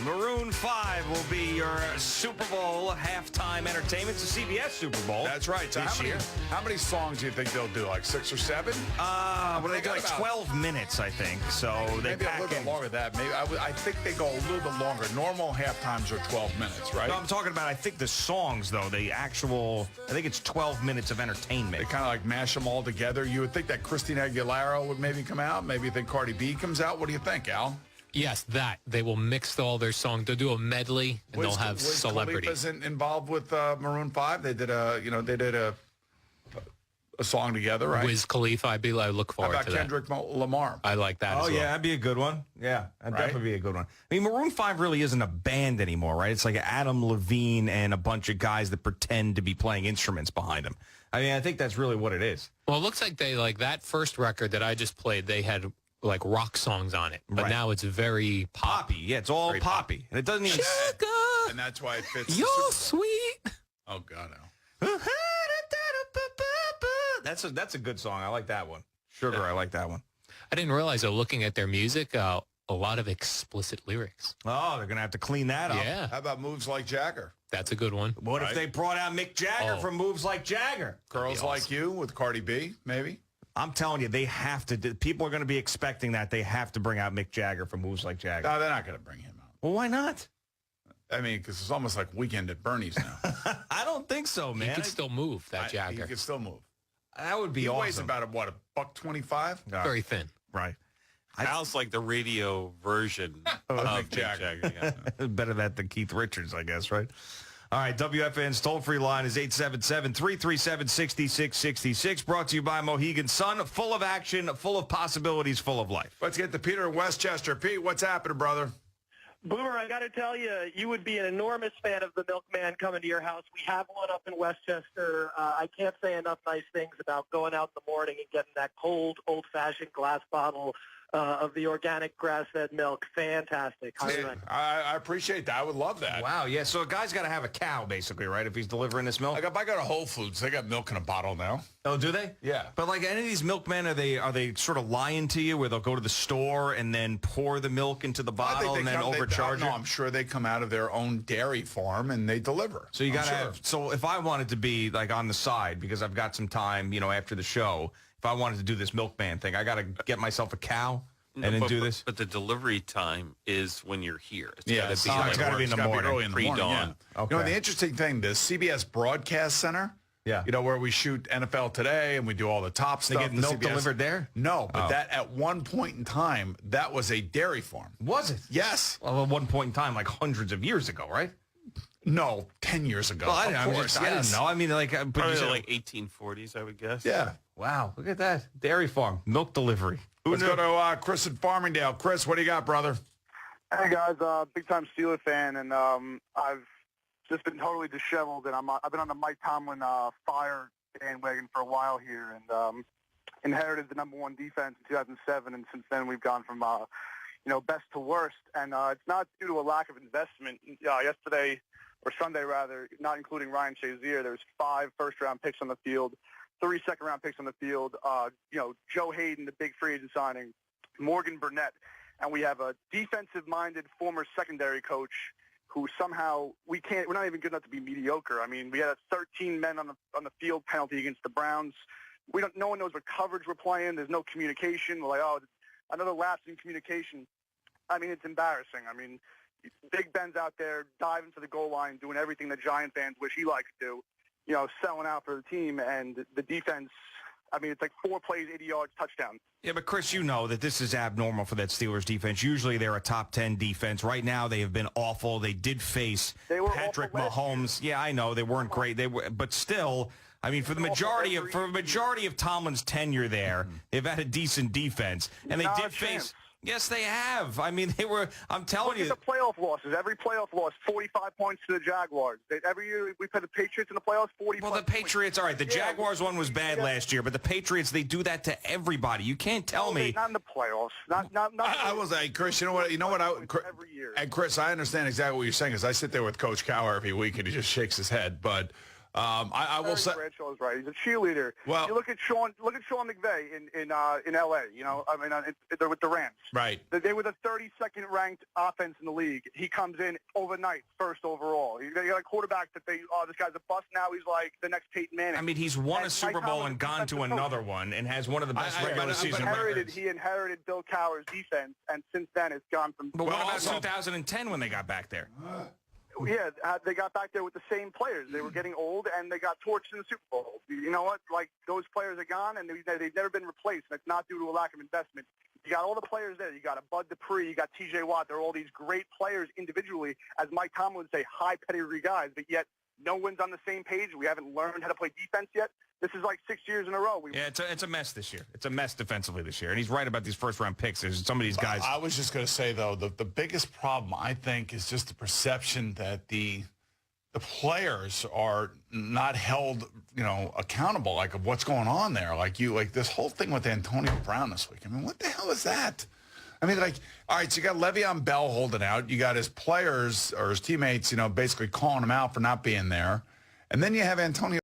Maroon 5 will be your Super Bowl halftime entertainment. It's a CBS Super Bowl. That's right. So how many songs do you think they'll do? Like 6 or 7? Well, they got like 12 minutes, I think. So they maybe a little bit longer than that. Maybe I think they go a little bit longer. Normal halftimes are 12 minutes, right? No, I'm talking about, I think the songs, though, I think it's 12 minutes of entertainment. They kind of like mash them all together. You would think that Christina Aguilera would maybe come out. Maybe you think Cardi B comes out. What do you think, Al? Yes, that. They will mix all their songs. They'll do a medley, and they'll have celebrities. Wiz Khalifa's involved with Maroon 5. They did a song together, right? Wiz Khalifa, I look forward to that. How about Kendrick Lamar? I like that as well. Oh, yeah, that'd be a good one. Yeah, that'd definitely be a good one. I mean, Maroon 5 really isn't a band anymore, right? It's like Adam Levine and a bunch of guys that pretend to be playing instruments behind them. I mean, I think that's really what it is. Well, it looks like they, like that first record that I just played, they had like rock songs on it, but now it's very poppy. Yeah, it's all poppy, and it doesn't even. Sugar, and that's why it fits. You're sweet. Oh God, no. That's a good song. I like that one. Sugar, I like that one. I didn't realize, though, looking at their music, a lot of explicit lyrics. Oh, they're gonna have to clean that up. Yeah. How about Moves Like Jagger? That's a good one. What if they brought out Mick Jagger from Moves Like Jagger? Girls Like You with Cardi B, maybe. I'm telling you, they have to. People are going to be expecting that. They have to bring out Mick Jagger from Moves Like Jagger. No, they're not going to bring him out. Well, why not? I mean, because it's almost like Weekend at Bernie's now. I don't think so, man. He could still move, that Jagger. He could still move. That would be he awesome. Weighs about, $125? Very thin. Right. Al's like the radio version of Mick Jagger. Yeah. Better that than Keith Richards, I guess, right? All right, WFN's toll-free line is 877-337-6666. Brought to you by Mohegan Sun. Full of action, full of possibilities, full of life. Let's get to Peter in Westchester. Pete, what's happening, brother? Boomer, I got to tell you, you would be an enormous fan of the Milkman coming to your house. We have one up in Westchester. I can't say enough nice things about going out in the morning and getting that cold, old-fashioned glass bottle of the organic grass-fed milk. Fantastic. I appreciate that. I would love that. Wow, yeah, so a guy's got to have a cow, basically, right, if he's delivering this milk? Like if I go to Whole Foods, they got milk in a bottle now. Oh, do they? Yeah. But like any of these milkmen, are they sort of lying to you where they'll go to the store and then pour the milk into the bottle and then overcharge you? No, I'm sure they come out of their own dairy farm and they deliver. So you got to have, so if I wanted to be like on the side because I've got some time, after the show, if I wanted to do this milkman thing, I got to get myself a cow and then do this. But the delivery time is when you're here. It's got to be in the morning. Early in the morning, pre-dawn. Yeah. Okay. The interesting thing, the CBS Broadcast Center, where we shoot NFL Today and we do all the top stuff. They get milk delivered there? No, but that at one point in time, that was a dairy farm. Was it? Yes. Well, at one point in time, like hundreds of years ago, right? No, 10 years ago. Well, I didn't know. I mean, like, probably like 1840s, I would guess. Yeah. Wow, look at that. Dairy farm, milk delivery. Let's go to Chris in Farmingdale. Chris, what do you got, brother? Hey, guys, big-time Steeler fan, and I've just been totally disheveled, and I've been on the Mike Tomlin fire bandwagon for a while here, and inherited the #1 defense in 2007, and since then we've gone from, best to worst, and it's not due to a lack of investment. Yesterday, or Sunday rather, not including Ryan Shazier, there's 5 first-round picks on the field, 3 second-round picks on the field, Joe Hayden, the big free agent signing, Morgan Burnett, and we have a defensive-minded former secondary coach who somehow we're not even good enough to be mediocre. I mean, we had 13 men on the field penalty against the Browns. No one knows what coverage we're playing. There's no communication. We're like, another lapse in communication. I mean, it's embarrassing. I mean, Big Ben's out there diving to the goal line, doing everything the Giant fans wish he liked to do, selling out for the team, and the defense, I mean, it's like 4 plays, 80 yards, touchdown. Yeah, but Chris, you know that this is abnormal for that Steelers defense. Usually they're a top 10 defense. Right now they have been awful. They did face Patrick Mahomes. Yeah, I know they weren't great. But still, I mean, for the majority of Tomlin's tenure there, they've had a decent defense, and they did face. Yes, they have. I mean, they were. I'm telling you. Look at the playoff losses. Every playoff loss, 45 points to the Jaguars. Every year we play the Patriots in the playoffs, 45 Well, the Patriots, all right. The Jaguars one was bad last year, but the Patriots, they do that to everybody. You can't tell me. Not in the playoffs. Not. I was like, Chris, you know what? Every year. And Chris, I understand exactly what you're saying because I sit there with Coach Cower every week and he just shakes his head. But I will say Bradshaw's right. He's a cheerleader. Well, you look at Sean McVay in L.A. You know, I mean, they're with the Rams. Right. They were the 32nd ranked offense in the league. He comes in overnight, first overall. You got a quarterback that this guy's a bust. Now he's like the next Peyton Manning. I mean, he's won a Super Bowl and gone to another one and has one of the best regular season records. He inherited Bill Cowher's defense, and since then it's gone from. But what about 2010 when they got back there? Yeah, they got back there with the same players. They were getting old, and they got torched in the Super Bowl. You know what? Like, those players are gone, and they've never been replaced, and it's not due to a lack of investment. You got all the players there. You got a Bud Dupree. You got T.J. Watt. They're all these great players individually, as Mike Tomlin would say, high pedigree guys, but yet no one's on the same page. We haven't learned how to play defense yet. This is like 6 years in a row. Yeah, it's a mess this year. It's a mess defensively this year. And he's right about these first-round picks. There's some of these guys. I was just going to say, though, the biggest problem, I think, is just the perception that the players are not held, accountable, like, of what's going on there. Like this whole thing with Antonio Brown this week. I mean, what the hell is that? I mean, like, all right, so you got Le'Veon Bell holding out. You got his players or his teammates, basically calling him out for not being there. And then you have Antonio